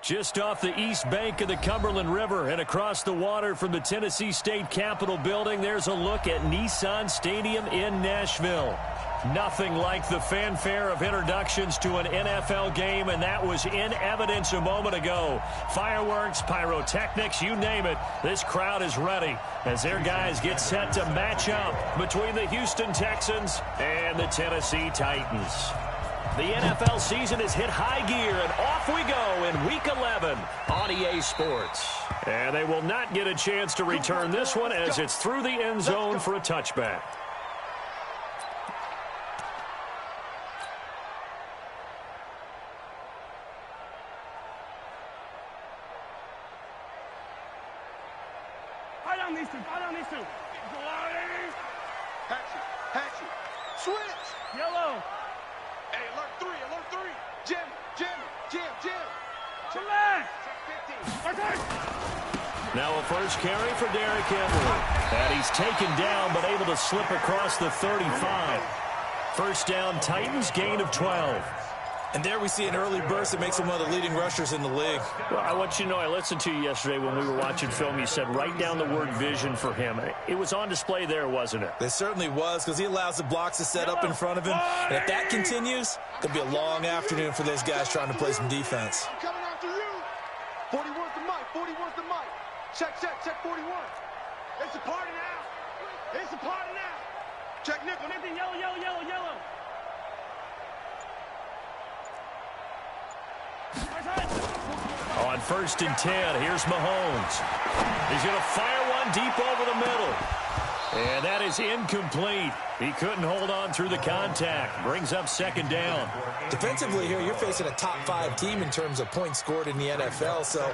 Just off the east bank of the Cumberland River and across the water from the Tennessee State Capitol building, there's a look at Nissan Stadium in Nashville. Nothing like the fanfare of introductions to an NFL game, and that was in evidence a moment ago. Fireworks, pyrotechnics, you name it. This crowd is ready as their guys get set to match up between the Houston Texans and the Tennessee Titans. The NFL season has hit high gear, and off we go in Week 11 on EA Sports. And they will not get a chance to return this one as it's through the end zone for a touchback. High down these two. Patch it. Switch. Yellow. Hey, alert three. Jim. Relax. Now a first carry for Derrick Henry. And he's taken down but able to slip across the 35. First down, Titans, gain of 12. And there we see an early burst that makes him one of the leading rushers in the league. Well, I want you to know, I listened to you yesterday when we were watching film. You said write down the word vision for him. It was on display there, wasn't it? It certainly was, because he allows the blocks to set up in front of him. And if that continues, it'll be a long afternoon for those guys trying to play some defense. I'm coming after you. 41's the mic. Check 41. It's a party now. Check nickel. Yellow. On 1st and 10, here's Mahomes. He's going to fire one deep over the middle. And that is incomplete. He couldn't hold on through the contact. Brings up 2nd down. Defensively here, you're facing a top 5 team in terms of points scored in the NFL. So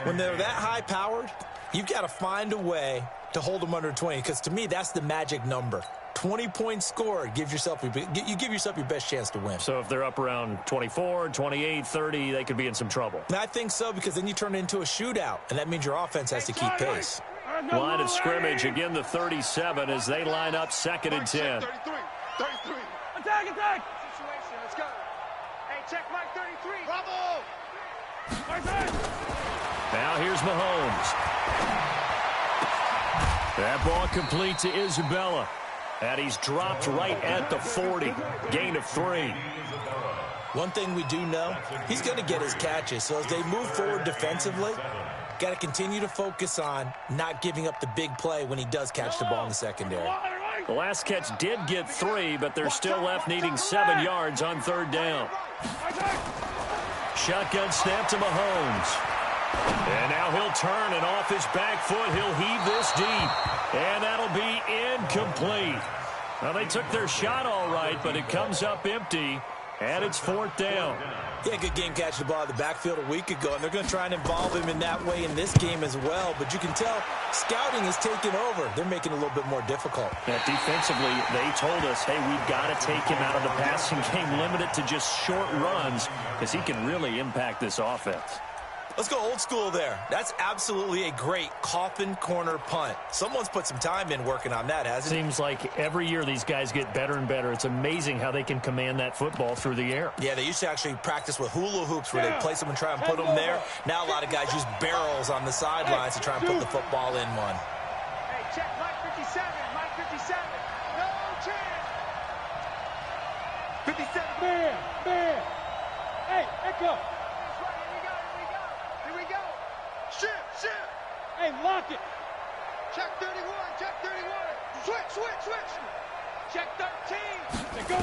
when they're that high-powered, you've got to find a way to hold them under 20. Because to me, that's the magic number. 20 points scored, you give yourself your best chance to win. So if they're up around 24, 28, 30, they could be in some trouble. And I think so, because then you turn it into a shootout, and that means your offense has to keep pace. Line of scrimmage, again the 37 as they line up 2nd and 10. 33. Attack. Situation, let's go. Hey, check Mike 33. Bravo. Now here's Mahomes. That ball complete to Isabella. And he's dropped right at the 40. Gain of 3. One thing we do know, he's going to get his catches. So as they move forward defensively, got to continue to focus on not giving up the big play when he does catch the ball in the secondary. The last catch did get 3, but they're still left needing 7 yards on 3rd down. Shotgun snap to Mahomes. And now he'll turn, and off his back foot, he'll heave this deep. And that'll be incomplete. Well, they took their shot all right, but it comes up empty, and it's 4th down. Yeah, good game catching the ball in the backfield a week ago, and they're going to try and involve him in that way in this game as well. But you can tell scouting is taking over. They're making it a little bit more difficult. Yeah, defensively, they told us, hey, we've got to take him out of the passing game, limit it to just short runs, because he can really impact this offense. Let's go old school there. That's absolutely a great coffin corner punt. Someone's put some time in working on that, hasn't it? Seems like every year these guys get better and better. It's amazing how they can command that football through the air. Yeah, they used to actually practice with hula hoops where they place them and try and put them there. Now a lot of guys use barrels on the sidelines to try and put the football in one. Hey, check Mike 57. Mike 57. No chance. 57. Man. Hey, echo. Shift. Hey, lock it. Check 31. Switch. Check 13. Go.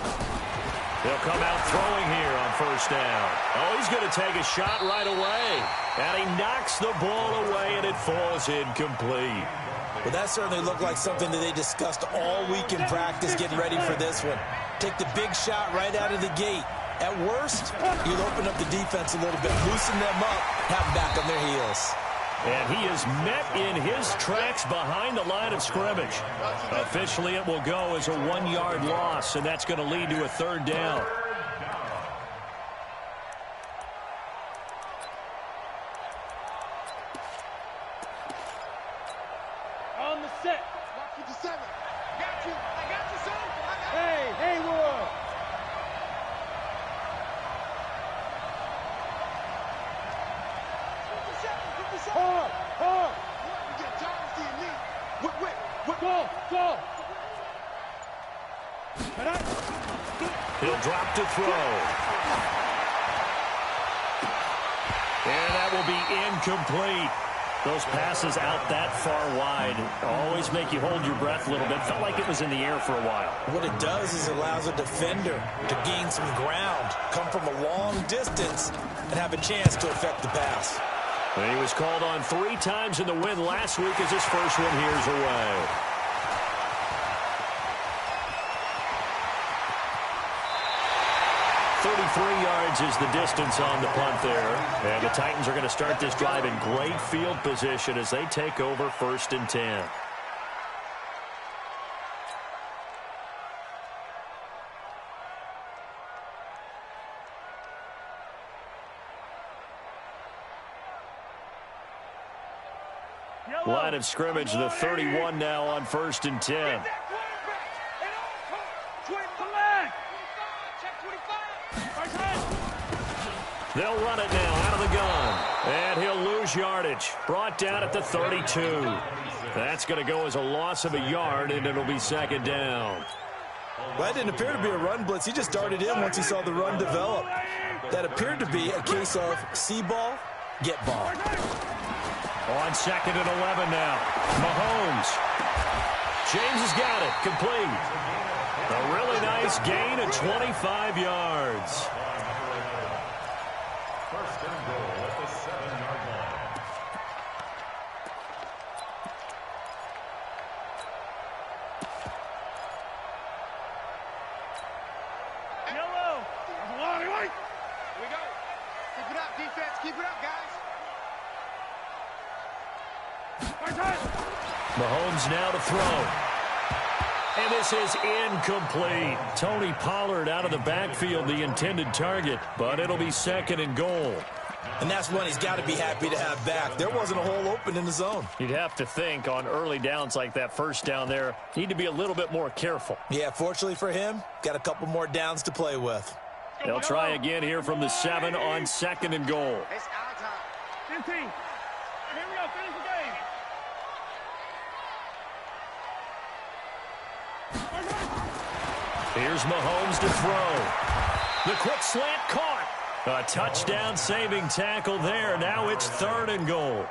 They'll come out throwing here on 1st down. Oh, he's going to take a shot right away. And he knocks the ball away, and it falls incomplete. Well, that certainly looked like something that they discussed all week in practice getting ready for this one. Take the big shot right out of the gate. At worst, you'll open up the defense a little bit, loosen them up, have them back on their heels. And he is met in his tracks behind the line of scrimmage. Officially, it will go as a 1-yard loss, and that's going to lead to a 3rd down. On the set. 57. Got you. I got you, son. Hey, Haywood. He'll drop to throw. And that will be incomplete. Those passes out that far wide always make you hold your breath a little bit. Felt like it was in the air for a while. What it does is it allows a defender to gain some ground, come from a long distance, and have a chance to affect the pass. And he was called on 3 times in the win last week as his first one here's away. Yards is the distance on the punt there. And the Titans are going to start this drive in great field position as they take over 1st and 10. Line of scrimmage, the 31 now on 1st and 10. They'll run it now out of the gun. And he'll lose yardage. Brought down at the 32. That's going to go as a loss of a yard, and it'll be 2nd down. Well, that didn't appear to be a run blitz. He just darted in once he saw the run develop. That appeared to be a case of see ball, get ball. On 2nd and 11 now. Mahomes. James has got it. Complete. A really nice gain of 25 yards. Mahomes now to throw. And this is incomplete. Tony Pollard out of the backfield, the intended target, but it'll be 2nd and goal. And that's one he's got to be happy to have back. There wasn't a hole open in the zone. You'd have to think on early downs like that, 1st down there, need to be a little bit more careful. Yeah, fortunately for him, got a couple more downs to play with. They'll try again here from the 7 on 2nd and goal. It's our time. 15. Here we go. Finish the game. Here's Mahomes to throw. The quick slant caught. A touchdown-saving tackle there. Now it's 3rd and goal.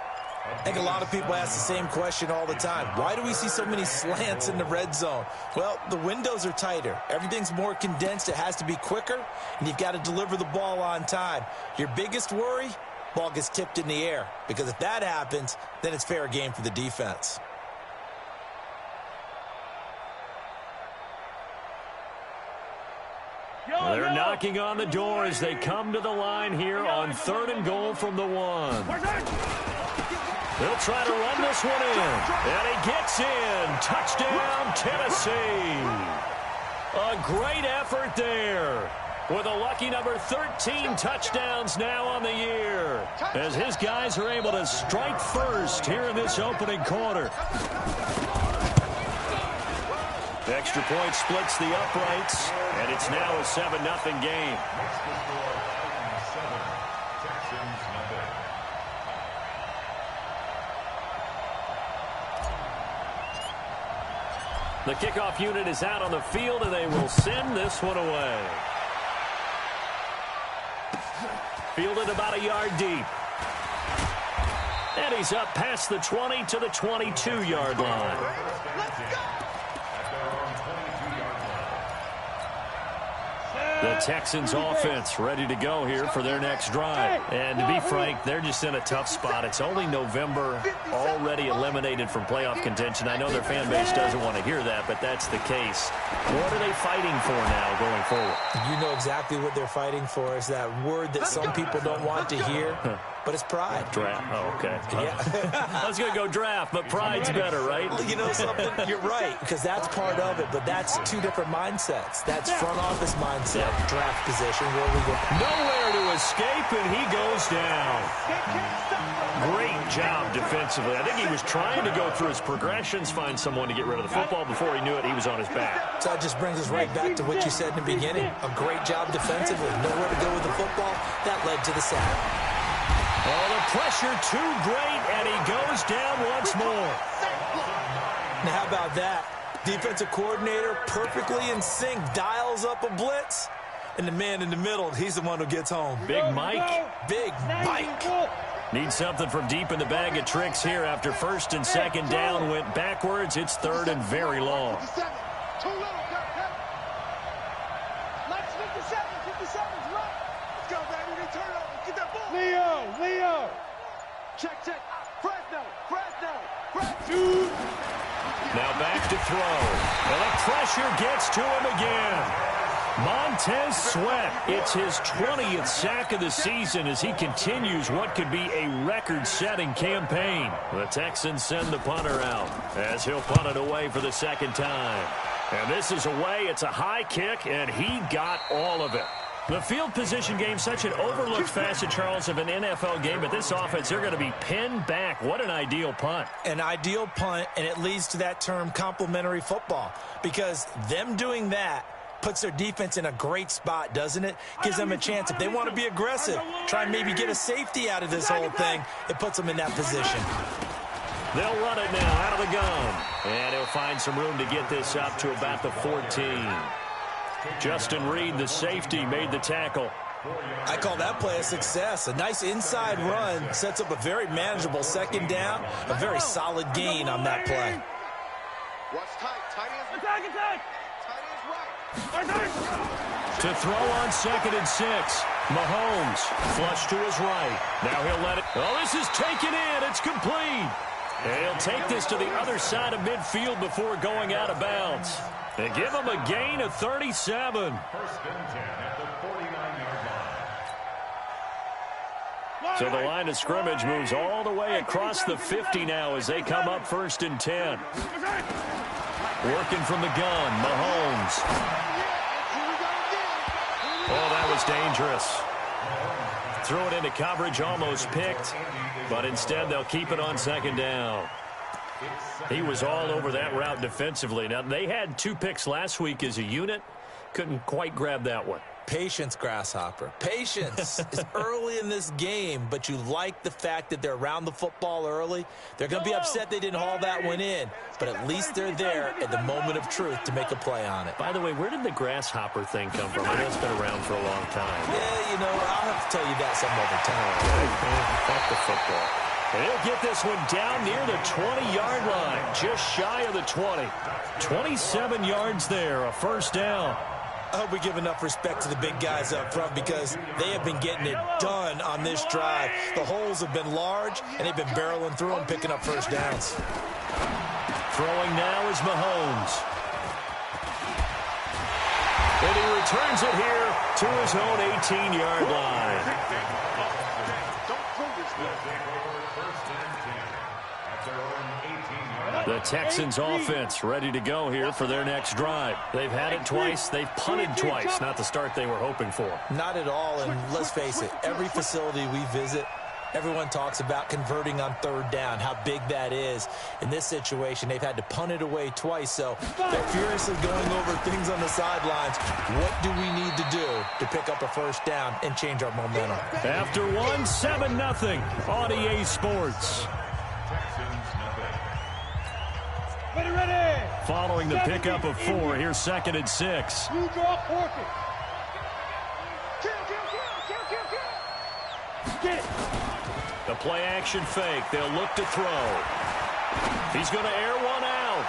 I think a lot of people ask the same question all the time. Why do we see so many slants in the red zone? Well, the windows are tighter. Everything's more condensed. It has to be quicker, and you've got to deliver the ball on time. Your biggest worry, ball gets tipped in the air, because if that happens, then it's fair game for the defense. They're knocking on the door as they come to the line here on 3rd and goal from the 1. They'll try to run this one in. And he gets in. Touchdown, Tennessee. A great effort there. With a lucky number 13 touchdowns now on the year. As his guys are able to strike first here in this opening quarter. The extra point splits the uprights, and it's now a 7-0 game. The kickoff unit is out on the field, and they will send this one away. Fielded about a yard deep. And he's up past the 20 to the 22-yard line. Let's go! The Texans offense ready to go here for their next drive. And to be frank, they're just in a tough spot. It's only November, already eliminated from playoff contention. I know their fan base doesn't want to hear that, but that's the case. What are they fighting for now going forward? You know exactly what they're fighting for. Is that word that some people don't want to hear, but it's pride. Draft. Oh, okay. Yeah. I was going to go draft, but pride's better, right? You know something? You're right, because that's part of it, but that's 2 different mindsets. That's front office mindset, draft position, where we go. Nowhere to escape, and he goes down. Great job defensively. I think he was trying to go through his progressions, find someone to get rid of the football. Before he knew it, he was on his back. So that just brings us right back to what you said in the beginning. A great job defensively. Nowhere to go with the football. That led to the sack. Oh, the pressure too great, and he goes down once more. Now, how about that? Defensive coordinator, perfectly in sync, dials up a blitz. And the man in the middle, he's the one who gets home. Big Mike. Big Mike. Needs something from deep in the bag of tricks here after first and second down went backwards. It's third and very long. 57. Too little, Let's 57. 57's right. Let's go, baby. We turn over. Get that ball. Leo. Check. Fresno. Now back to throw. And the pressure gets to him again. Montez Sweat, it's his 20th sack of the season as he continues what could be a record-setting campaign. The Texans send the punter out as he'll punt it away for the second time. And this is away. It's a high kick, and he got all of it. The field position game, such an overlooked facet, Charles, of an NFL game, but this offense, they're going to be pinned back. What an ideal punt. An ideal punt, and it leads to that term complementary football, because them doing that puts their defense in a great spot, doesn't it? Gives them a chance. If they want to be aggressive, try and maybe get a safety out of this whole thing, it puts them in that position. They'll run it now out of the gun. And he'll find some room to get this up to about the 14. Justin Reed, the safety, made the tackle. I call that play a success. A nice inside run sets up a very manageable second down, a very solid gain on that play. Watch tight. Tight ends. Attack. Tight ends right. To throw on 2nd and 6. Mahomes flush to his right. Now he'll let it. Oh, this is taken in. It's complete. And he'll take this to the other side of midfield before going out of bounds. They give him a gain of 37. So the line of scrimmage moves all the way across the 50 now as they come up 1st and 10. Working from the gun, Mahomes. Oh, that was dangerous. Threw it into coverage, almost picked, but instead they'll keep it on 2nd down. He was all over that route defensively. Now, they had 2 picks last week as a unit. Couldn't quite grab that one. Patience, Grasshopper. Patience is early in this game, but you like the fact that they're around the football early. They're going to be upset they didn't haul that one in, but at least they're there at the moment of truth to make a play on it. By the way, where did the Grasshopper thing come from? I know it's been around for a long time. Yeah, you know, I'll have to tell you that some other time. Back to football. And he'll get this one down near the 20-yard line, just shy of the 20. 27 yards there, a first down. I hope we give enough respect to the big guys up front because they have been getting it done on this drive. The holes have been large, and they've been barreling through them, picking up first downs. Throwing now is Mahomes. And he returns it here to his own 18-yard line. The Texans offense ready to go here for their next drive. They've had it twice. They've punted twice. Not the start they were hoping for. Not at all, and let's face it, every facility we visit, everyone talks about converting on 3rd down, how big that is. In this situation, they've had to punt it away twice, so they're furiously going over things on the sidelines. What do we need to do to pick up a first down and change our momentum? After 7-0 on EA Sports. Ready. Following the pickup of 4, here's 2nd and 6. You draw portrait. Kill. Get it. The play action fake. They'll look to throw. He's going to air one out.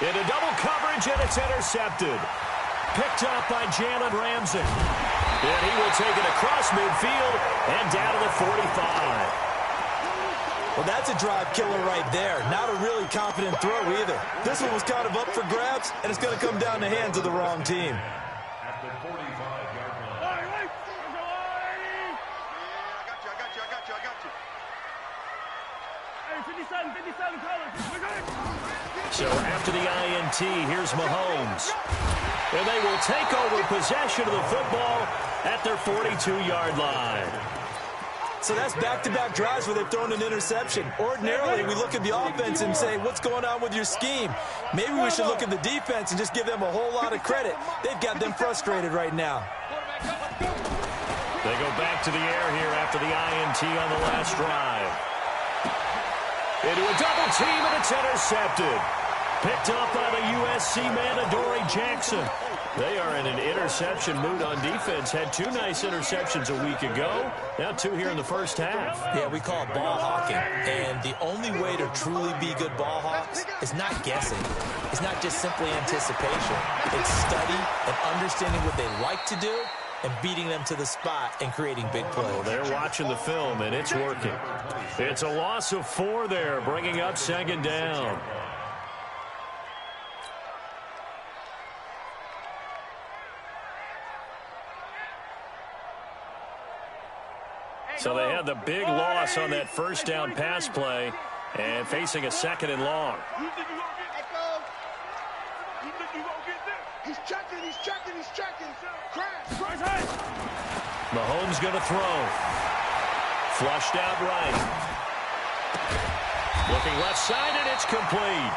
Into double coverage, and it's intercepted. Picked up by Jalen Ramsey. And he will take it across midfield and down to the 45. Well, that's a drive killer right there. Not a really confident throw either. This one was kind of up for grabs, and it's going to come down the hands of the wrong team. At the 45-yard line. I got you. Hey, 57 colors. So after the INT, here's Mahomes. And they will take over possession of the football at their 42-yard line. So that's back-to-back drives where they've thrown an interception. Ordinarily, we look at the offense and say, what's going on with your scheme? Maybe we should look at the defense and just give them a whole lot of credit. They've got them frustrated right now. They go back to the air here after the INT on the last drive. Into a double team, and it's intercepted. Picked up by the USC man, Adoree Jackson. They are in an interception mood on defense. Had 2 nice interceptions a week ago. Now 2 here in the first half. Yeah, we call it ball hawking. And the only way to truly be good ball hawks is not guessing. It's not just simply anticipation. It's study and understanding what they like to do and beating them to the spot and creating big plays. Well, they're watching the film, and it's working. It's a loss of 4 there, bringing up 2nd down. So they had the big loss on that first down pass play and facing a 2nd and long. You think you're going to get that? You think you're going to get that? He's checking, he's checking, he's checking. Crash. Mahomes going to throw. Flushed out right. Looking left side, and it's complete.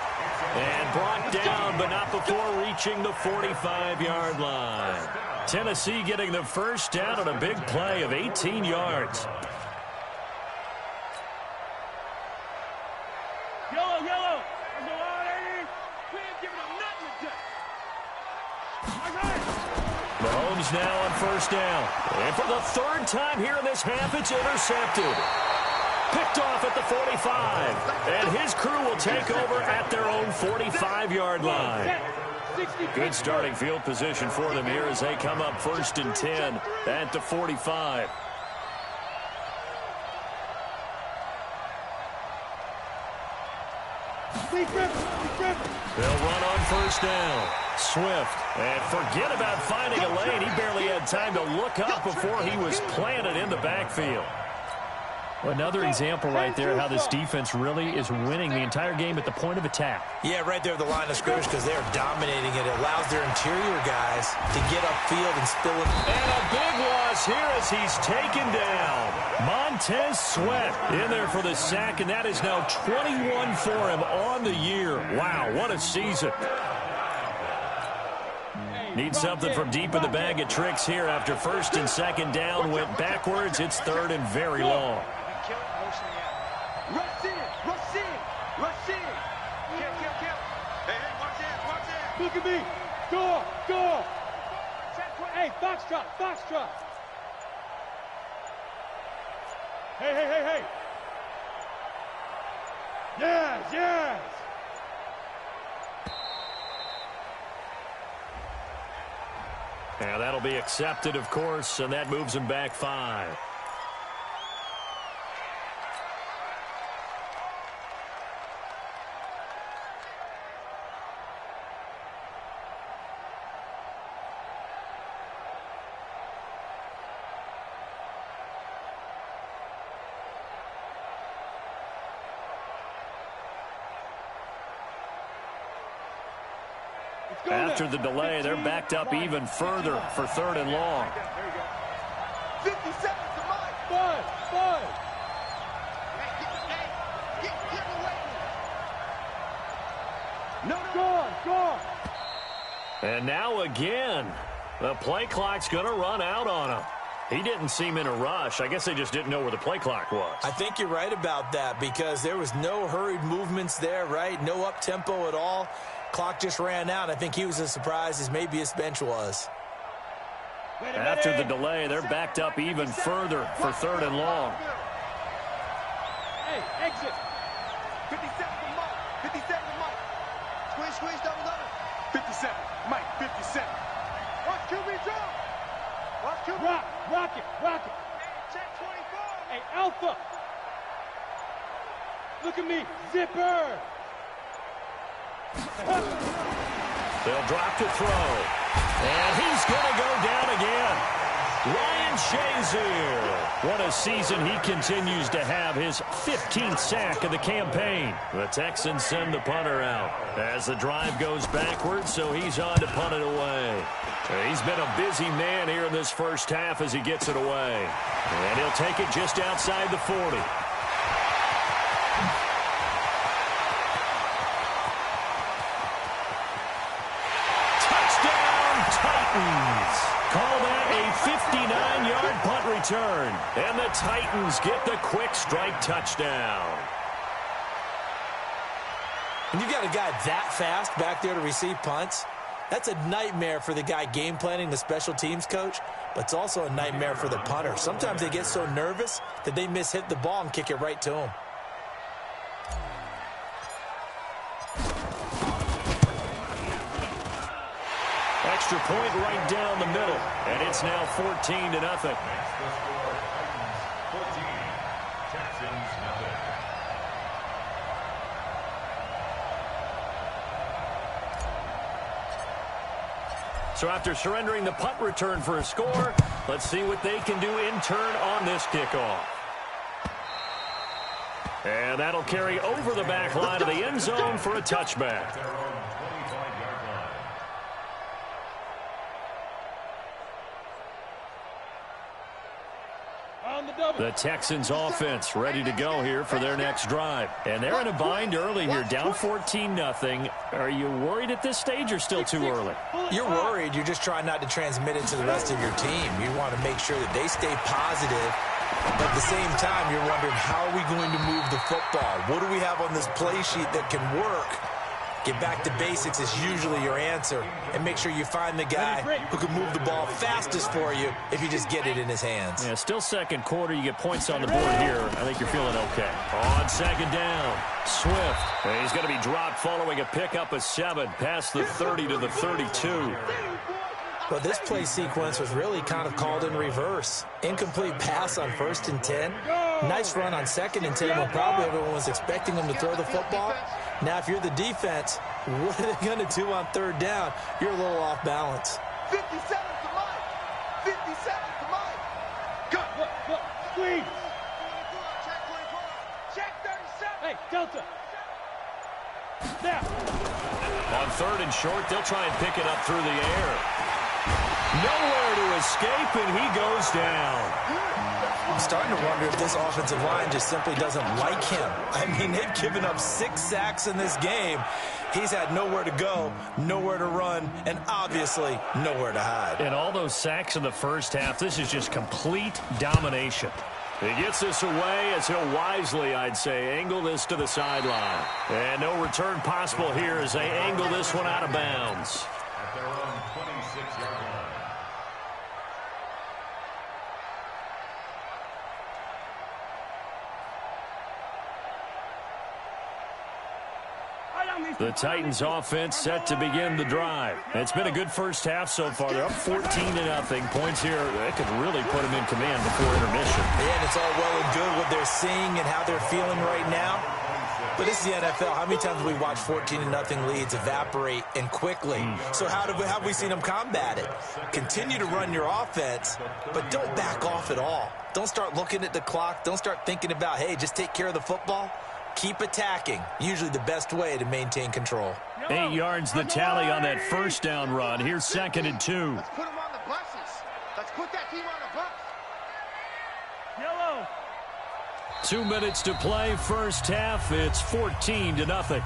And brought down, but not before reaching the 45-yard line. Tennessee getting the first down on a big play of 18 yards. Yellow. Let's go on, 80. We ain't giving them nothing today. Mahomes now on first down. And for the 3rd time here in this half, it's intercepted. Picked off at the 45. And his crew will take over at their own 45-yard line. Good starting field position for them here as they come up 1st and 10 at the 45. They'll run on first down. Swift. And forget about finding a lane. He barely had time to look up before he was planted in the backfield. Another example right there how this defense really is winning the entire game at the point of attack. Yeah, right there at the line of scrimmage because they're dominating it. It allows their interior guys to get upfield and spill it. And a big loss here as he's taken down. Montez Sweat in there for the sack, and that is now 21 for him on the year. Wow, what a season. Need something from deep in the bag of tricks here after 1st and 2nd down. Went backwards. It's 3rd and very long. Rush in. Kill. Hey, watch that. Look at me. Go. Hey, foxtrot. Hey. Yes. And that'll be accepted, of course, and that moves him back 5. After the delay, they're backed up even further for 3rd and long. 50 seconds to Mike. Five. Get away. No. Gone. And now again, the play clock's going to run out on him. He didn't seem in a rush. I guess they just didn't know where the play clock was. I think you're right about that because there was no hurried movements there, right? No up-tempo at all. Clock just ran out. I think he was as surprised as maybe his bench was. After the delay, they're backed up even further for 3rd and long. Hey, exit. 57 to Mike. Squeeze, double. 57. Mike, 57. Watch QB drop. Rock it. Check 24. Hey, Alpha. Look at me. Zipper. They'll drop to throw. And he's going to go down again. Ryan Shazier. What a season he continues to have. His 15th sack of the campaign. The Texans send the punter out as the drive goes backwards, so he's on to punt it away. He's been a busy man here in this first half as he gets it away. And he'll take it just outside the 40. Call that a 59-yard punt return. And the Titans get the quick strike touchdown. And you've got a guy that fast back there to receive punts. That's a nightmare for the guy game planning, the special teams coach, but it's also a nightmare for the punter. Sometimes they get so nervous that they hit the ball and kick it right to him. Extra point right down the middle, and it's now 14-0. So after surrendering the punt return for a score, let's see what they can do in turn on this kickoff. And that'll carry over the back line of the end zone for a touchback. The Texans offense ready to go here for their next drive. And they're in a bind early here, down 14-0. Are you worried at this stage or still too early? You're worried. You're just trying not to transmit it to the rest of your team. You want to make sure that they stay positive. But at the same time, you're wondering, how are we going to move the football? What do we have on this play sheet that can work? Get back to basics is usually your answer. And make sure you find the guy who can move the ball fastest for you if you just get it in his hands. Yeah, still second quarter. You get points on the board here. I think you're feeling okay. On second down, Swift. And he's going to be dropped following a pickup of 7 past the 30 to the 32. Well, this play sequence was really kind of called in reverse. Incomplete pass on 1st and 10. Nice run on 2nd and 10 when probably everyone was expecting him to throw the football. Now, if you're the defense, what are they going to do on 3rd down? You're a little off balance. 57 to Mike. 57 to Mike. Cut. Look. Squeeze. Check 24. Check 37. Hey, Delta. Now. On 3rd and short, they'll try and pick it up through the air. Nowhere to escape, and he goes down. I'm starting to wonder if this offensive line just simply doesn't like him. I mean, they've given up 6 sacks in this game. He's had nowhere to go, nowhere to run, and obviously nowhere to hide. And all those sacks in the first half, this is just complete domination. He gets this away as he'll wisely, I'd say, angle this to the sideline. And no return possible here as they angle this one out of bounds. At their own 26-yard line. The Titans offense set to begin the drive. It's been a good first half so far. They're up 14-0. Points here, that could really put them in command before intermission. Yeah, and it's all well and good what they're seeing and how they're feeling right now. But this is the NFL. How many times have we watched 14-0 leads evaporate and quickly? So how have we seen them combat it? Continue to run your offense, but don't back off at all. Don't start looking at the clock. Don't start thinking about, hey, just take care of the football. Keep attacking. Usually the best way to maintain control. 8 yards the tally on that first down run. Here's 2nd and 2. Let's put him on the buses. Let's put that team on the bus. Yellow. 2 minutes to play first half. It's 14-0.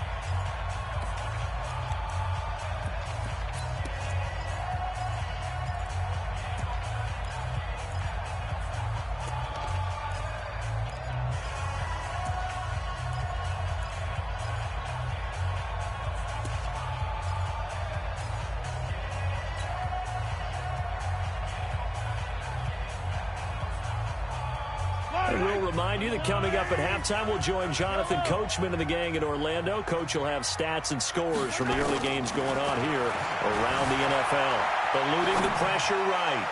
We'll remind you that coming up at halftime, we'll join Jonathan Coachman and the gang in Orlando. Coach will have stats and scores from the early games going on here around the NFL. Eluding the pressure right.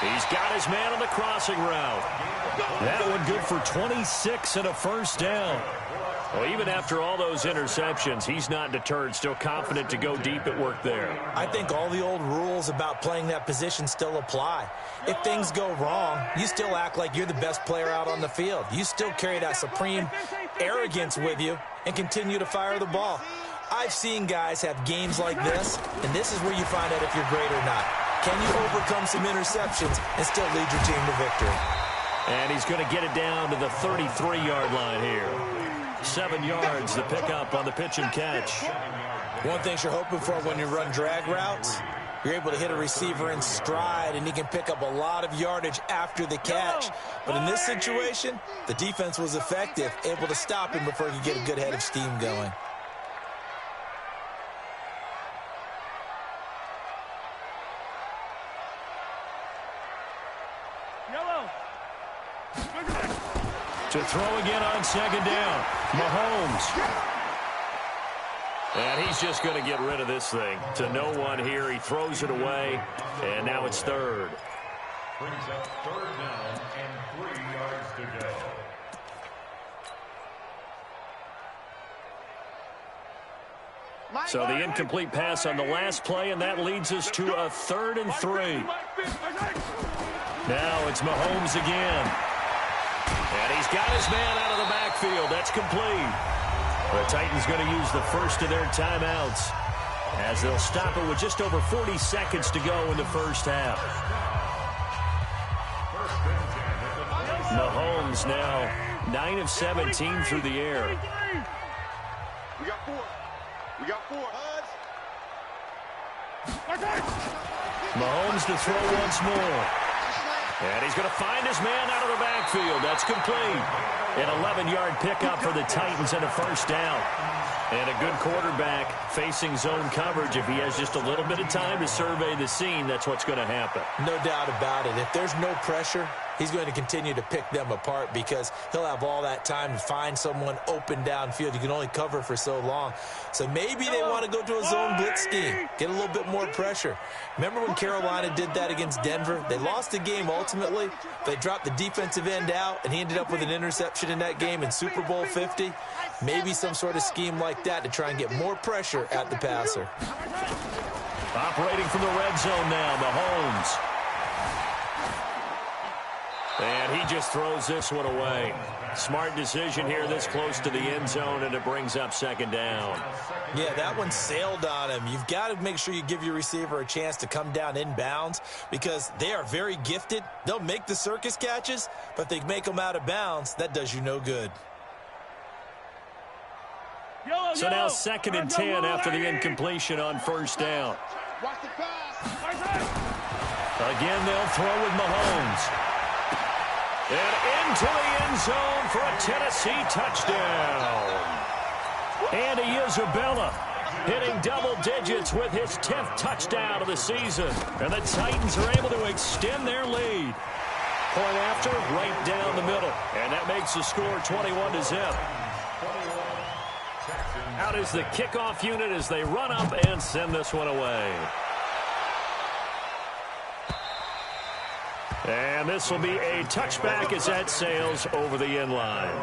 He's got his man on the crossing route. That one good for 26 and a first down. Well, even after all those interceptions, he's not deterred, still confident to go deep at work there. I think all the old rules about playing that position still apply. If things go wrong, you still act like you're the best player out on the field. You still carry that supreme arrogance with you and continue to fire the ball. I've seen guys have games like this, and this is where you find out if you're great or not. Can you overcome some interceptions and still lead your team to victory? And he's going to get it down to the 33-yard line here. 7 yards, the pickup on the pitch and catch. One thing you're hoping for when you run drag routes, you're able to hit a receiver in stride, and he can pick up a lot of yardage after the catch. But in this situation, the defense was effective, able to stop him before he could get a good head of steam going. Yellow. To throw again on second down. Mahomes. And he's just going to get rid of this thing. To no one here. He throws it away. And now it's third. Brings up third down and 3 yards to go. So the incomplete pass on the last play, and that leads us to a 3rd and 3. Now it's Mahomes again. And he's got his man out of the backfield. That's complete. The Titans going to use the first of their timeouts as they'll stop it with just over 40 seconds to go in the first half. Mahomes now 9 of 17 through the air. We got 4. We got 4. Mahomes to throw once more. And he's going to find his man out of the backfield. That's complete. An 11-yard pickup for the Titans and a first down. And a good quarterback facing zone coverage. If he has just a little bit of time to survey the scene, that's what's going to happen. No doubt about it. If there's no pressure, he's going to continue to pick them apart because he'll have all that time to find someone open downfield. You can only cover for so long. So maybe they want to go to a zone blitz scheme, get a little bit more pressure. Remember when Carolina did that against Denver? They lost the game ultimately. They dropped the defensive end out, and he ended up with an interception in that game in Super Bowl 50. Maybe some sort of scheme like that to try and get more pressure at the passer. Operating from the red zone now, Mahomes. And he just throws this one away. Smart decision here this close to the end zone, and it brings up second down. Yeah, that one sailed on him. You've got to make sure you give your receiver a chance to come down inbounds because they are very gifted. They'll make the circus catches, but they make them out of bounds. That does you no good. So now 2nd and 10 after the incompletion on first down. Watch the pass. Again, they'll throw with Mahomes. And into the end zone for a Tennessee touchdown. Andy Isabella hitting double digits with his 10th touchdown of the season. And the Titans are able to extend their lead. Point after, right down the middle. And that makes the score 21-0. Out is the kickoff unit as they run up and send this one away. And this will be a touchback as that sails over the end line.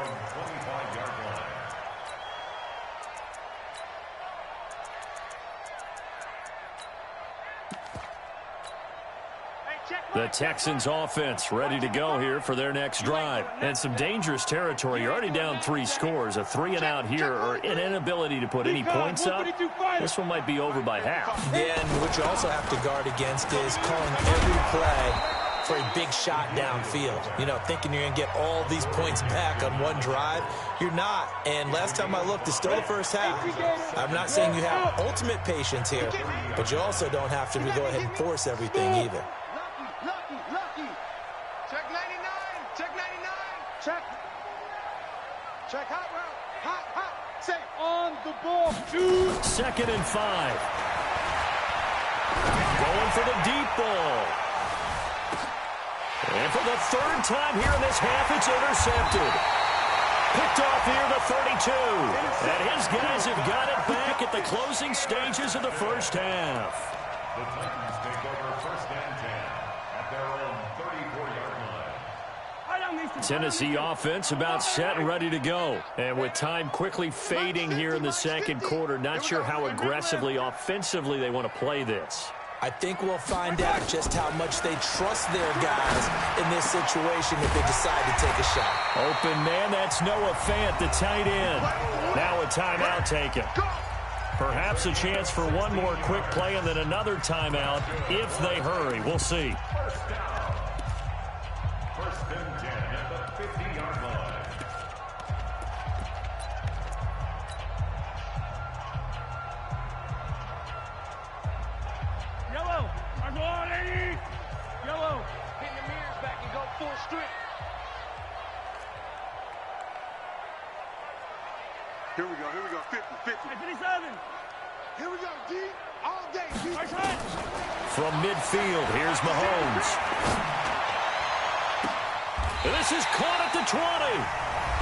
The Texans offense ready to go here for their next drive. And some dangerous territory. You're already down 3 scores. A 3-and-out here or an inability to put any points up. This one might be over by half. Yeah, and what you also have to guard against is calling every play for a big shot downfield. You know, thinking you're going to get all these points back on one drive. You're not. And last time I looked, it's still the first half. I'm not saying you have ultimate patience here, but you also don't have to go ahead and force everything either. Lucky. Check 99. Check 99. Check. Check hot route. Hot. Safe. On the ball. 2nd and 5. Going for the deep ball. And for the 3rd time here in this half, it's intercepted. Picked off here the 32. And his guys have got it back at the closing stages of the first half. The Titans take over 1st and 10 at their own 34-yard line. Tennessee offense about set and ready to go. And with time quickly fading here in the second quarter, not sure how aggressively, offensively they want to play this. I think we'll find out just how much they trust their guys in this situation if they decide to take a shot. Open man, that's Noah Fant, the tight end. Now a timeout taken. Perhaps a chance for one more quick play and then another timeout if they hurry. We'll see. 1st and 10 at the 50-yard line. Yellow. Getting the mirrors back and go full strength. Here we go. 50. 57. Here we go, D. All day, D. From midfield, here's Mahomes. And this is caught at the 20.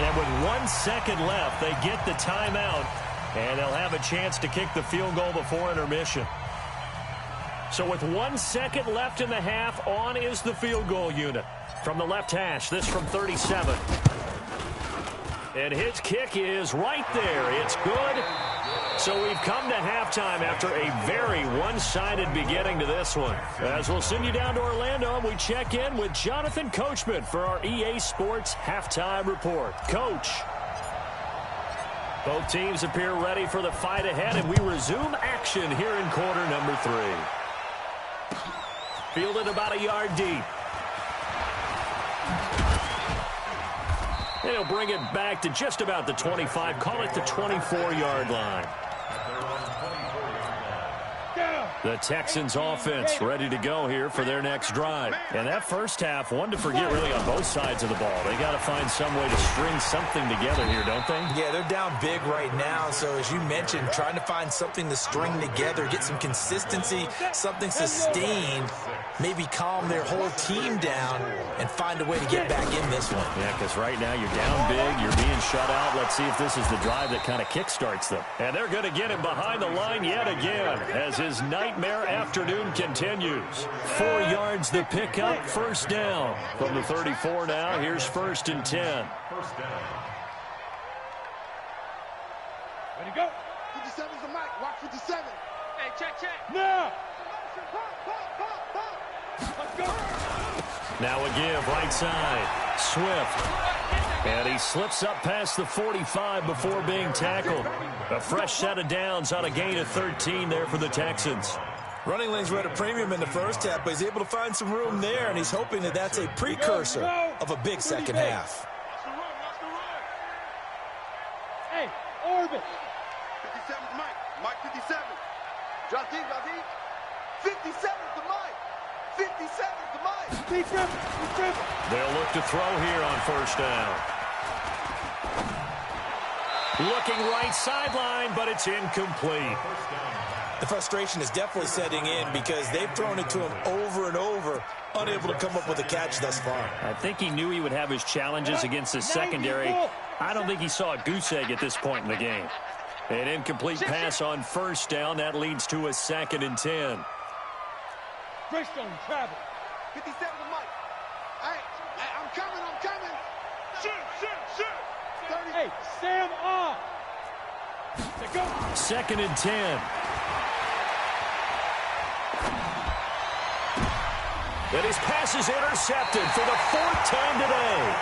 And with 1 second left, they get the timeout. And they'll have a chance to kick the field goal before intermission. So with 1 second left in the half, on is the field goal unit. From the left hash, this from 37. And his kick is right there. It's good. So we've come to halftime after a very one-sided beginning to this one. As we'll send you down to Orlando, and we check in with Jonathan Coachman for our EA Sports Halftime Report. Coach. Both teams appear ready for the fight ahead, and we resume action here in quarter number 3. Fielded about a yard deep. And he'll bring it back to just about the 25, call it the 24-yard line. The Texans offense ready to go here for their next drive. And that first half, one to forget really on both sides of the ball. They got to find some way to string something together here, don't they? Yeah, they're down big right now. So as you mentioned, trying to find something to string together, get some consistency, something sustained, maybe calm their whole team down and find a way to get back in this one. Yeah, because right now you're down big, you're being shut out. Let's see if this is the drive that kind of kickstarts them. And they're going to get him behind the line yet again as his nightmare afternoon continues. 4 yards the pickup, first down. From the 34 now, here's 1st and 10. First down. Ready to go. 57's the mic. Watch 57. Hey, check. Now. Let's go. Now a give, right side. Swift. And he slips up past the 45 before being tackled. A fresh set of downs on a gain of 13 there for the Texans. Running lanes were at a premium in the first half, but he's able to find some room there, and he's hoping that that's a precursor of a big second half. Hey, orbit. 57's the mic. Mike 57. Drop deep. 57's the mic. 57's the mic. Be tripping. They'll look to throw here on first down. Looking right sideline, but it's incomplete. The frustration is definitely setting in because they've thrown it to him over and over, unable to come up with a catch thus far. I think he knew he would have his challenges against the secondary. I don't think he saw a goose egg at this point in the game. An incomplete pass on first down. That leads to a 2nd and 10. Greystone travel. 57's the mic. Hey, I'm coming. Shoot. 30. Hey, Sam on. Let's go. 2nd and 10. And his pass is intercepted for the 4th time today.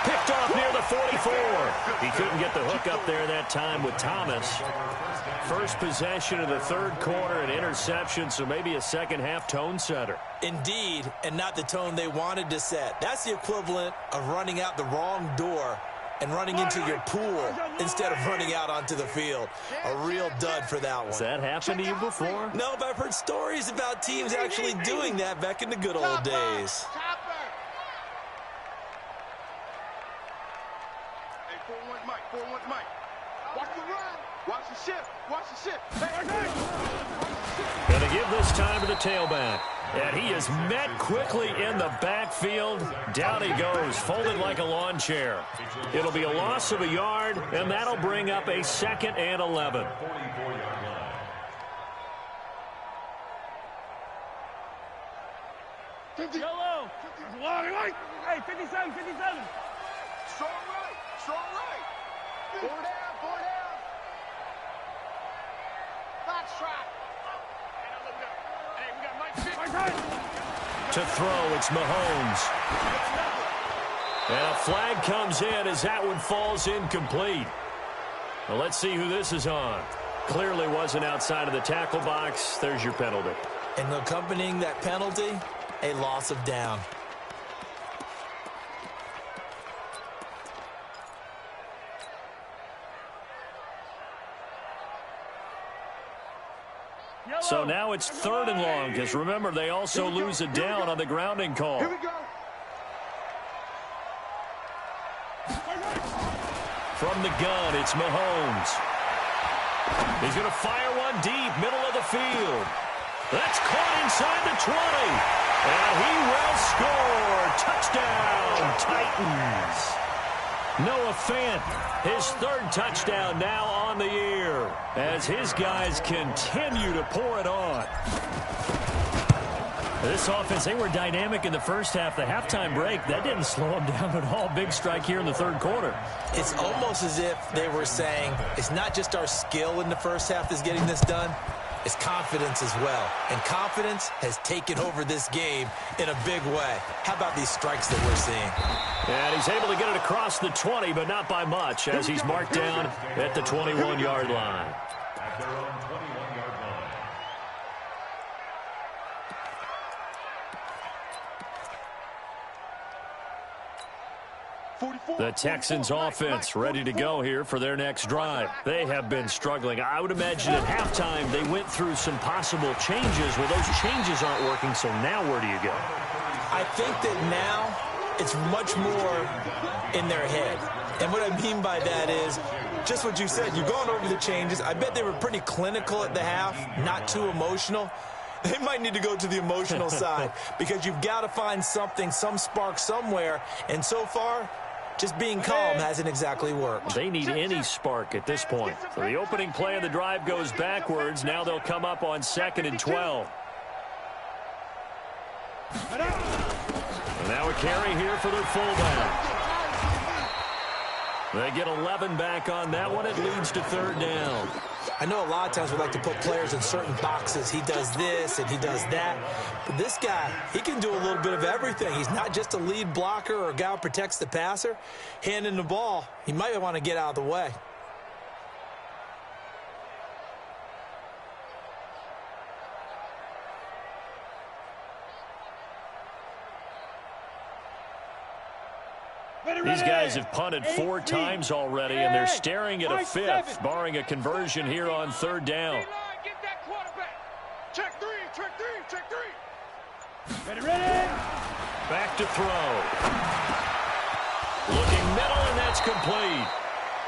Picked off near the 44. He couldn't get the hook up there that time with Thomas. First possession of the 3rd quarter, an interception, so maybe a second half tone setter. Indeed, and not the tone they wanted to set. That's the equivalent of running out the wrong door and running into your pool instead of running out onto the field. A real dud for that one. Has that happened to you before? No, but I've heard stories about teams actually doing that back in the good old days. Hey, 4-1's mic. Watch the run. Watch the shift. Going to give this time to the tailback. And he is met quickly in the backfield. Down he goes, folded like a lawn chair. It'll be a loss of a yard, and that'll bring up a 2nd and 11. 44-yard line. Yellow. Hey, 57. Strong right. 4 down. Box trap. Hey, we got Mike. To throw, it's Mahomes. And a flag comes in as that one falls incomplete. Well, let's see who this is on. Clearly wasn't outside of the tackle box. There's your penalty. And accompanying that penalty, a loss of down. So now it's 3rd and long, because remember, they also lose a down on the grounding call. Here we go. From the gun, it's Mahomes. He's going to fire one deep, middle of the field. That's caught inside the 20. And he will score. Touchdown, Titans. Noah Fant, his third touchdown now on the year as his guys continue to pour it on. This offense, they were dynamic in the first half. The halftime break, that didn't slow them down at all. Big strike here in the third quarter. It's almost as if they were saying, it's not just our skill in the first half that's getting this done, it's confidence as well. And confidence has taken over this game in a big way. How about these strikes that we're seeing? And he's able to get it across the 20, but not by much, as he's marked down at the 21-yard line. At their own 21-yard line. The Texans offense ready to go here for their next drive. They have been struggling. I would imagine at halftime they went through some possible changes. Well, those changes aren't working, so now where do you go? I think that now it's much more in their head. And what I mean by that is just what you said. You've gone over the changes. I bet they were pretty clinical at the half, not too emotional. They might need to go to the emotional side because you've got to find something, some spark somewhere. And so far, just being calm hasn't exactly worked. They need any spark at this point. So the opening play of the drive goes backwards. Now they'll come up on 2nd and 12. And now a carry here for their fullback. They get 11 back on that one. It leads to 3rd down. I know a lot of times we like to put players in certain boxes. He does this and he does that. But this guy, he can do a little bit of everything. He's not just a lead blocker or a guy who protects the passer. Handing the ball, he might want to get out of the way. These guys have punted 4 times already, and they're staring at a 5th, barring a conversion here on 3rd down. Get that quarterback. Check 3, check 3, check 3. Ready. Back to throw. Looking middle, and that's complete.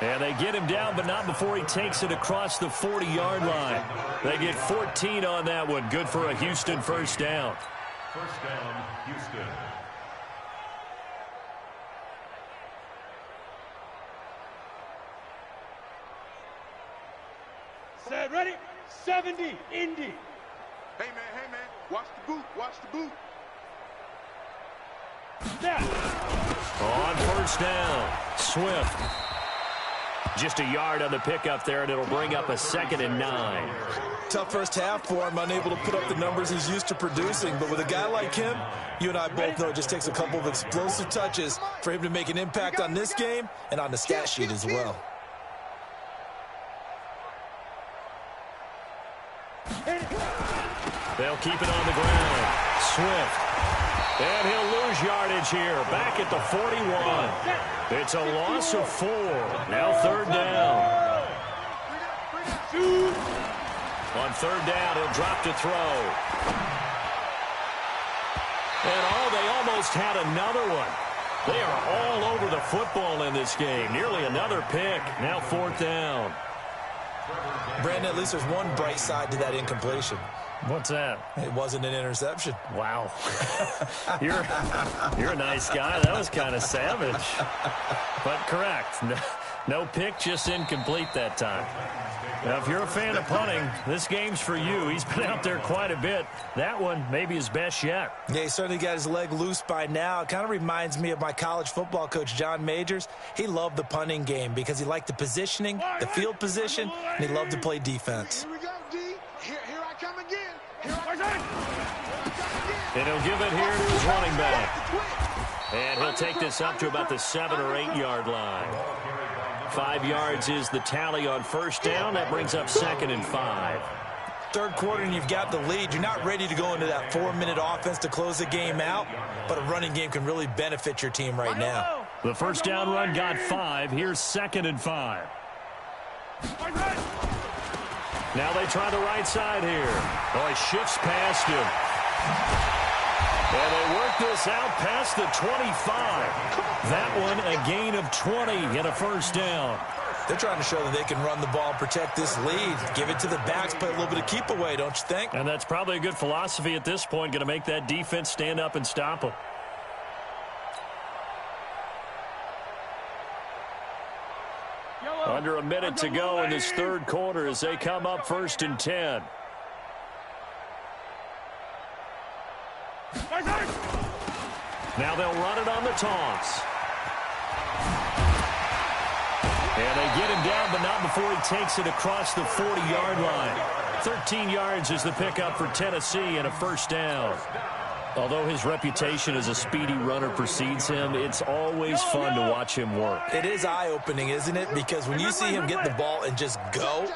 And they get him down, but not before he takes it across the 40-yard line. They get 14 on that one. Good for a Houston first down. First down, Houston. Set, ready. 70, Indy. Hey, man, watch the boot, watch the boot. Snap. On first down, Swift. Just a yard on the pickup there, and it'll bring up a 2nd and 9. Tough first half for him, unable to put up the numbers he's used to producing. But with a guy like him, you and I both know it just takes a couple of explosive touches for him to make an impact on this game and on the stat sheet as well. They'll keep it on the ground. Swift. And he'll lose yardage here. Back at the 41. It's a loss of 4. Now 3rd down. On 3rd down, he'll drop to throw. And they almost had another one. They are all over the football in this game. Nearly another pick. Now 4th down. Brandon, at least there's one bright side to that incompletion. What's that? It wasn't an interception. Wow. You're a nice guy. That was kind of savage. But correct. No pick, just incomplete that time. Now, if you're a fan of punting, this game's for you. He's been out there quite a bit. That one, maybe his best yet. Yeah, he certainly got his leg loose by now. It kind of reminds me of my college football coach, John Majors. He loved the punting game because he liked the positioning, the field position, and he loved to play defense. Here we go, D. Here I come again. Here I come again. And he'll give it here to his running back. And he'll take this up to about the 7 or 8 yard line. 5 yards is the tally on first down. That brings up 2nd and 5. Third quarter and you've got the lead. You're not ready to go into that 4-minute offense to close the game out, but a running game can really benefit your team right now. The first down run got 5. Here's 2nd and 5. Now they try the right side here. Oh, he shifts past him. And they work this out past the 25. That one a gain of 20 and a first down. They're trying to show that they can run the ball and protect this lead. Give it to the backs, play a little bit of keep away, don't you think? And that's probably a good philosophy at this point, going to make that defense stand up and stop them. Under a minute to go in this third quarter as they come up 1st and 10. Now they'll run it on the toss. And they get him down, but not before he takes it across the 40-yard line. 13 yards is the pickup for Tennessee and a first down. Although his reputation as a speedy runner precedes him, it's always fun to watch him work. It is eye-opening, isn't it? Because when you see him get the ball and just go,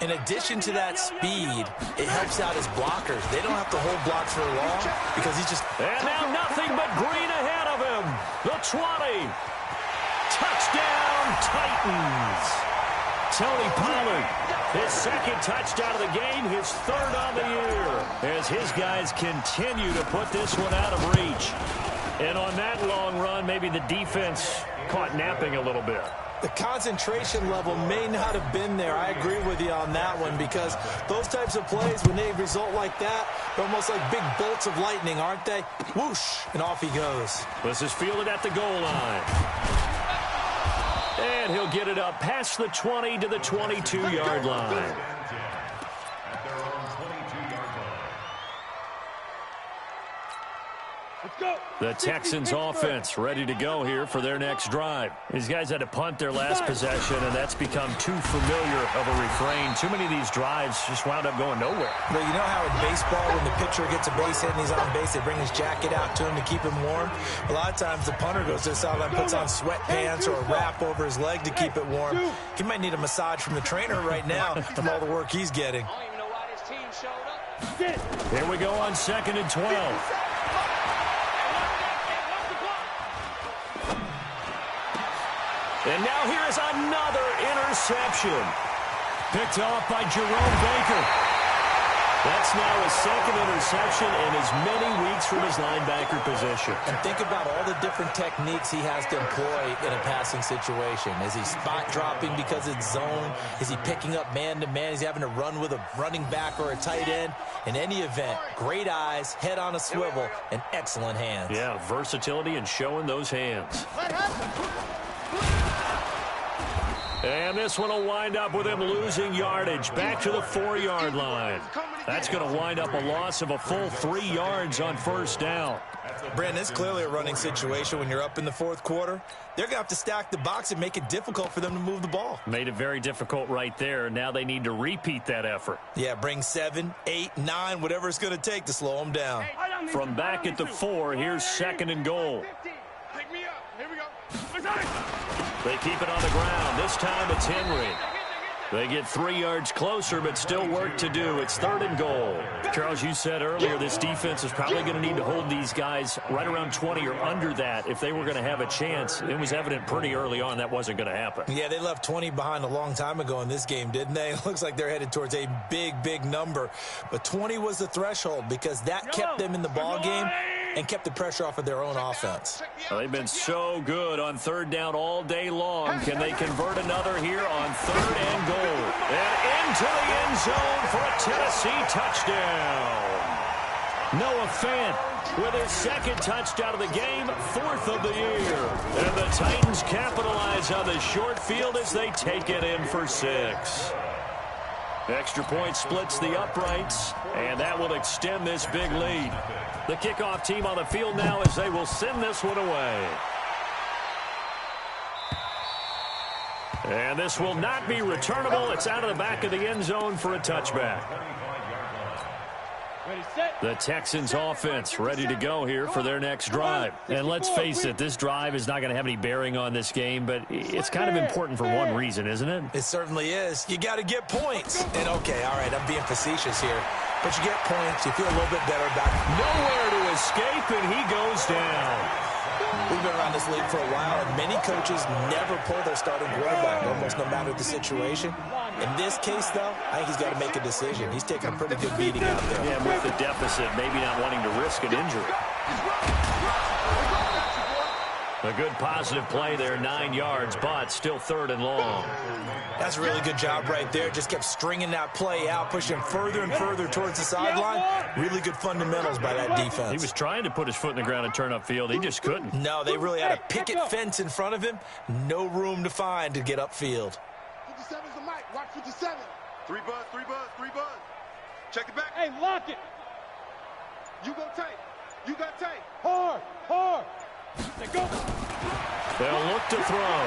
in addition to that speed, it helps out his blockers. They don't have to hold blocks for long because he's just... And now nothing but green ahead of him. The 20. Touchdown, Titans. Tony Pollard, his second touchdown of the game, his third on the year, as his guys continue to put this one out of reach. And on that long run, maybe the defense caught napping a little bit. The concentration level may not have been there. I agree with you on that one because those types of plays, when they result like that, they're almost like big bolts of lightning, aren't they? Whoosh, and off he goes. This is fielded at the goal line. And he'll get it up past the 20 to the 22-yard line. The Texans offense ready to go here for their next drive. These guys had to punt their last possession, and that's become too familiar of a refrain. Too many of these drives just wound up going nowhere. But you know how in baseball, when the pitcher gets a base hit and he's on base, they bring his jacket out to him to keep him warm? A lot of times the punter goes to the sideline, puts on sweatpants or a wrap over his leg to keep it warm. He might need a massage from the trainer right now from all the work he's getting. Here we go on 2nd and 12. And now here is another interception. Picked off by Jerome Baker. That's now his second interception in as many weeks from his linebacker position. And think about all the different techniques he has to employ in a passing situation. Is he spot dropping because it's zone? Is he picking up man-to-man? Is he having to run with a running back or a tight end? In any event, great eyes, head on a swivel, and excellent hands. Yeah, versatility and showing those hands. And this one will wind up with him losing yardage back to the 4-yard line. That's going to wind up a loss of a full 3 yards on first down. Brandon, it's clearly a running situation when you're up in the fourth quarter. They're going to have to stack the box and make it difficult for them to move the ball. Made it very difficult right there. Now they need to repeat that effort. Yeah, bring 7, 8, 9, whatever it's going to take to slow them down. From back at the 4, here's 2nd and goal. Pick me up. Here we go. They keep it on the ground. This time it's Henry. They get 3 yards closer, but still work to do. It's 3rd and goal. Charles, you said earlier this defense is probably going to need to hold these guys right around 20 or under that if they were going to have a chance. It was evident pretty early on that wasn't going to happen. Yeah, they left 20 behind a long time ago in this game, didn't they? It looks like they're headed towards a big, big number. But 20 was the threshold because that kept them in the ball game and kept the pressure off of their own offense. Well, they've been so good on 3rd down all day long. Can they convert another here on 3rd and goal? And into the end zone for a Tennessee touchdown. Noah Fant with his 2nd touchdown of the game, 4th of the year. And the Titans capitalize on the short field as they take it in for 6. Extra point splits the uprights, and that will extend this big lead. The kickoff team on the field now as they will send this one away. And this will not be returnable. It's out of the back of the end zone for a touchback. The Texans offense ready to go here for their next drive. And let's face it, this drive is not going to have any bearing on this game, but it's kind of important for one reason, isn't it? It certainly is. You got to get points. And okay, all right, I'm being facetious here. But you get points, you feel a little bit better about it. Nowhere to escape, and he goes down. We've been around this league for a while, and many coaches never pull their starting quarterback, almost no matter the situation. In this case, though, I think he's got to make a decision. He's taking a pretty good beating out there. Yeah, with the deficit, maybe not wanting to risk an injury. A good positive play there, 9 yards, but still 3rd and long. That's a really good job right there. Just kept stringing that play out, pushing further and further towards the sideline. Really good fundamentals by that defense. He was trying to put his foot in the ground and turn upfield. He just couldn't. No, they really had a picket fence in front of him. No room to find to get upfield. 57's the mic. Watch 57. 3 buzz, 3 buzz, 3 buzz. Check it back. Hey, lock it. You go tight. You got tight. Hard, hard. They go. They'll look to throw.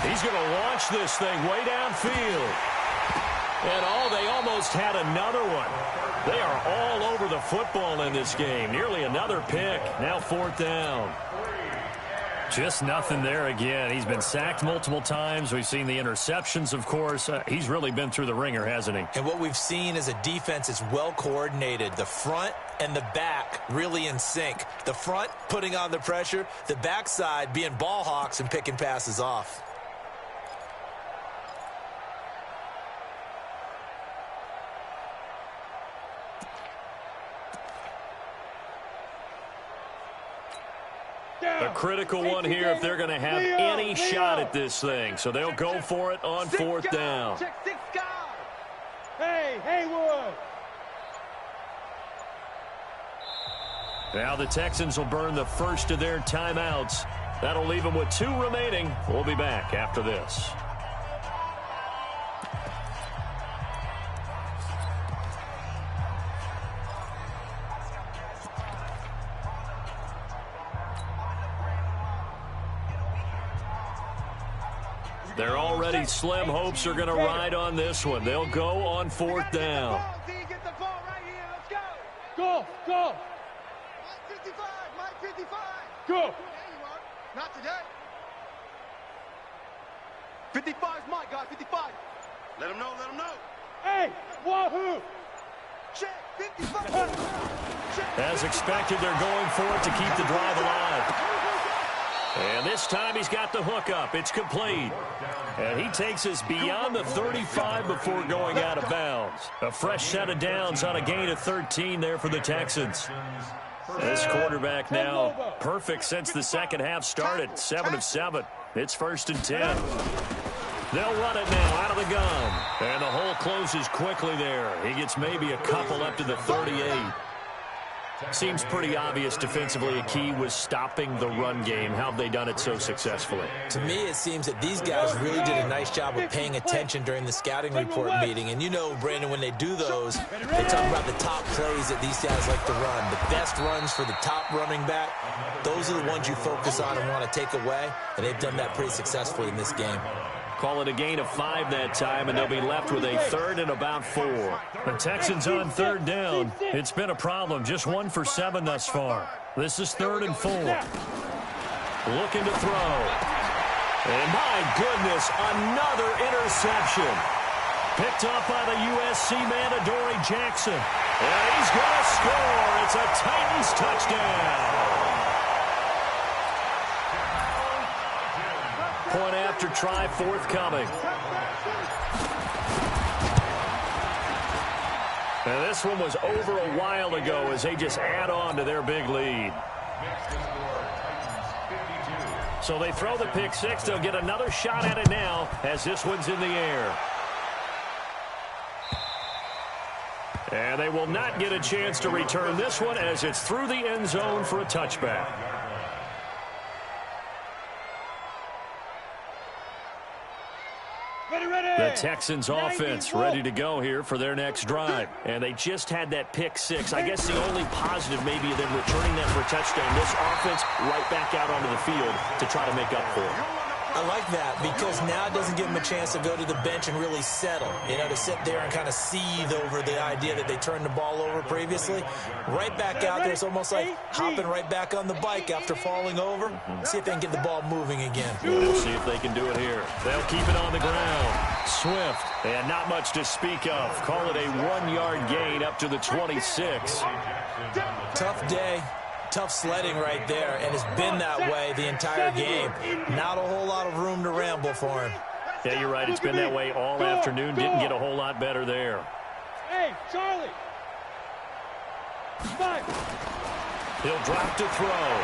He's going to launch this thing way downfield. And they almost had another one. They are all over the football in this game. Nearly another pick. Now 4th down. Just nothing there again. He's been sacked multiple times. We've seen the interceptions, of course. He's really been through the ringer, hasn't he? And what we've seen is a defense that's well coordinated. The front and the back really in sync. The front putting on the pressure. The backside being ball hawks and picking passes off. A critical one here if they're going to have any shot at this thing. So they'll go for it on 4th down. Check 6 guys. Hey, Haywood. Now the Texans will burn the first of their timeouts. That'll leave them with 2 remaining. We'll be back after this. They're already slim. Hopes are going to ride on this one. They'll go on 4th down. Get the ball right here. Let's go. Go, go. Mike 55. Mike 55. Go. There you are. Not today. 55's Mike, guys. 55. Let him know. Let him know. Hey, wahoo. Check. 55. Check. As expected, they're going for it to keep the drive alive. And this time he's got the hook up. It's complete. And he takes us beyond the 35 before going out of bounds. A fresh set of downs on a gain of 13 there for the Texans. This quarterback now perfect since the second half started. 7 of 7. It's 1st and 10. They'll run it now out of the gun. And the hole closes quickly there. He gets maybe a couple up to the 38. Seems pretty obvious defensively a key was stopping the run game. How have they done it so successfully? To me, it seems that these guys really did a nice job of paying attention during the scouting report meeting. And you know, Brandon, when they do those, they talk about the top plays that these guys like to run. The best runs for the top running back, those are the ones you focus on and want to take away. And they've done that pretty successfully in this game. Call it a gain of 5 that time, and they'll be left with a 3rd and about 4. The Texans on 3rd down. It's been a problem. Just 1 for 7 thus far. This is 3rd and 4. Looking to throw. And my goodness, another interception. Picked up by the USC man, Adoree Jackson. And he's going to score. It's a Titans touchdown. Point after try forthcoming. And this one was over a while ago as they just add on to their big lead. So they throw the pick 6. They'll get another shot at it now as this one's in the air. And they will not get a chance to return this one as it's through the end zone for a touchback. The Texans offense ready to go here for their next drive. And they just had that pick 6. I guess the only positive maybe of them returning that for a touchdown. This offense right back out onto the field to try to make up for it. I like that because now it doesn't give them a chance to go to the bench and really settle. You know, to sit there and kind of seethe over the idea that they turned the ball over previously. Right back out there. It's almost like hopping right back on the bike after falling over. See if they can get the ball moving again. We'll see if they can do it here. They'll keep it on the ground. Swift, and not much to speak of. Call it a 1-yard gain up to the 26. Tough day. Tough sledding right there, and it's been that way the entire game. Not a whole lot of room to ramble for him. Yeah, you're right. It's been that way all afternoon. Didn't get a whole lot better there. Hey, Charlie. He'll drop to throw.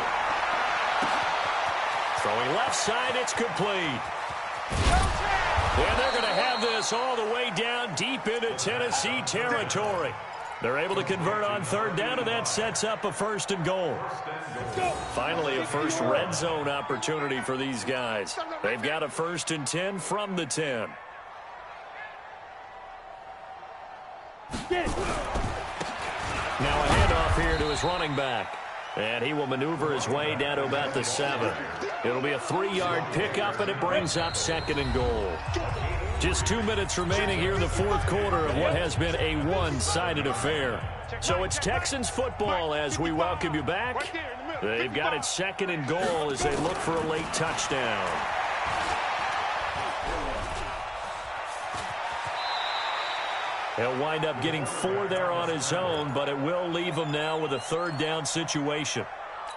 Throwing left side, it's complete. And they're going to have this all the way down deep into Tennessee territory. They're able to convert on third down, and that sets up a 1st and goal. Finally, a first red zone opportunity for these guys. They've got a 1st and 10 from the 10. Now a handoff here to his running back. And he will maneuver his way down to about the 7. It'll be a 3-yard pickup, and it brings up 2nd and goal. Just 2 minutes remaining here in the 4th quarter of what has been a one-sided affair. So it's Texans football as we welcome you back. They've got it 2nd and goal as they look for a late touchdown. He'll wind up getting 4 there on his own, but it will leave him now with a 3rd down situation.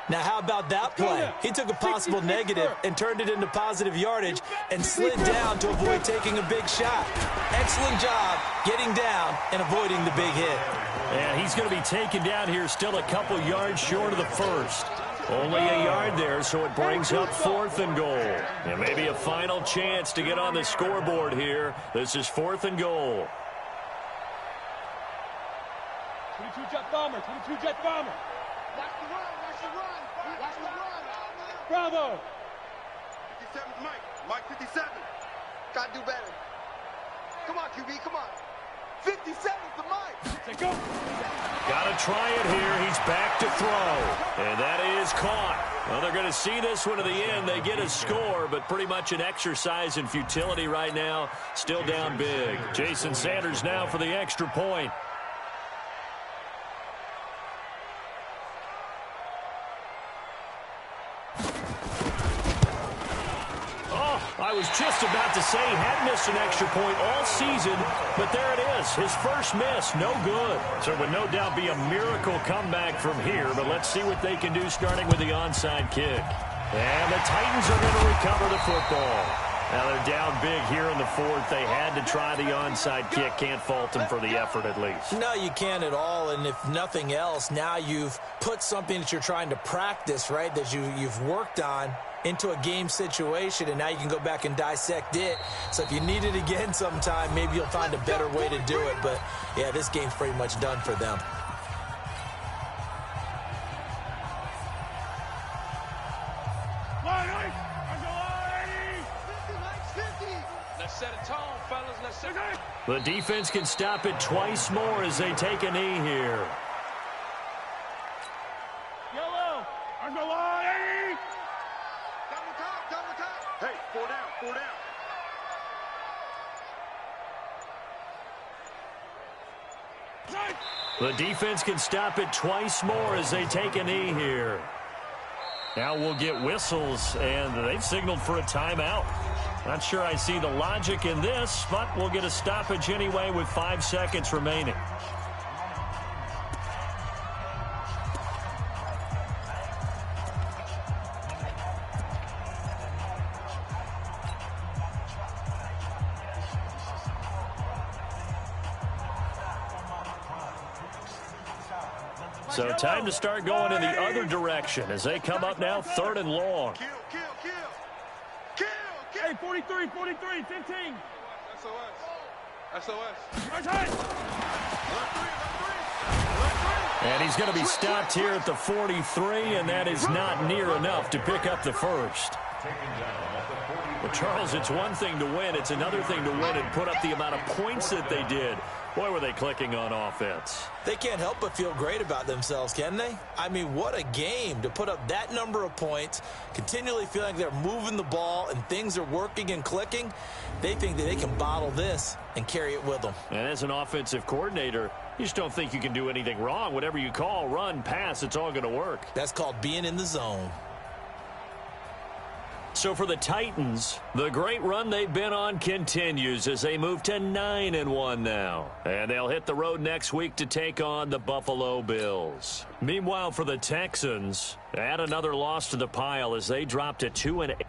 Now, how about that play? He took a possible negative and turned it into positive yardage and slid down to avoid taking a big shot. Excellent job getting down and avoiding the big hit. And he's going to be taken down here still a couple yards short of the 1st. Only a yard there, so it brings up 4th and goal. And maybe a final chance to get on the scoreboard here. This is 4th and goal. 22 jet bomber, 22 jet bomber. Watch the run, watch the run, watch the run. Bravo. 57's Mike, Mike 57. Gotta do better. Come on, QB, come on. 57's the Mike. Take go. Got to try it here. He's back to throw. And that is caught. Well, they're going to see this one to the end. They get a score, but pretty much an exercise in futility right now. Still down big. Jason Sanders now for the extra point. I was just about to say he hadn't missed an extra point all season, but there it is. His first miss, no good. So it would no doubt be a miracle comeback from here, but let's see what they can do starting with the onside kick. And the Titans are going to recover the football. Now they're down big here in the 4th. They had to try the onside kick. Can't fault them for the effort at least. No, you can't at all. And if nothing else, now you've put something that you're trying to practice, right, that you've worked on into a game situation, and now you can go back and dissect it. So if you need it again sometime, maybe you'll find a better way to do it. But, yeah, this game's pretty much done for them. Let's set a tone, fellas. Let's set it. The defense can stop it twice more as they take a knee here. Yellow. On the line. Double top, double top. Hey, 4 down, 4 down. The defense can stop it twice more as they take a knee here. Now we'll get whistles, and they've signaled for a timeout. Not sure I see the logic in this, but we'll get a stoppage anyway with 5 seconds remaining. So time to start going in the other direction as they come up now 3rd and long. Kill, kill, kill. Kill, kill. Hey, 43, 43, 15. SOS. SOS. Right side. And he's going to be stopped here at the 43, and that is not near enough to pick up the 1st. Well, Charles, it's one thing to win. It's another thing to win and put up the amount of points that they did. Boy, were they clicking on offense. They can't help but feel great about themselves, can they? I mean, what a game to put up that number of points, continually feeling like they're moving the ball and things are working and clicking. They think that they can bottle this and carry it with them. And as an offensive coordinator, you just don't think you can do anything wrong. Whatever you call, run, pass, it's all going to work. That's called being in the zone. So for the Titans, the great run they've been on continues as they move to 9-1 now. And they'll hit the road next week to take on the Buffalo Bills. Meanwhile, for the Texans, add another loss to the pile as they drop to 2-8.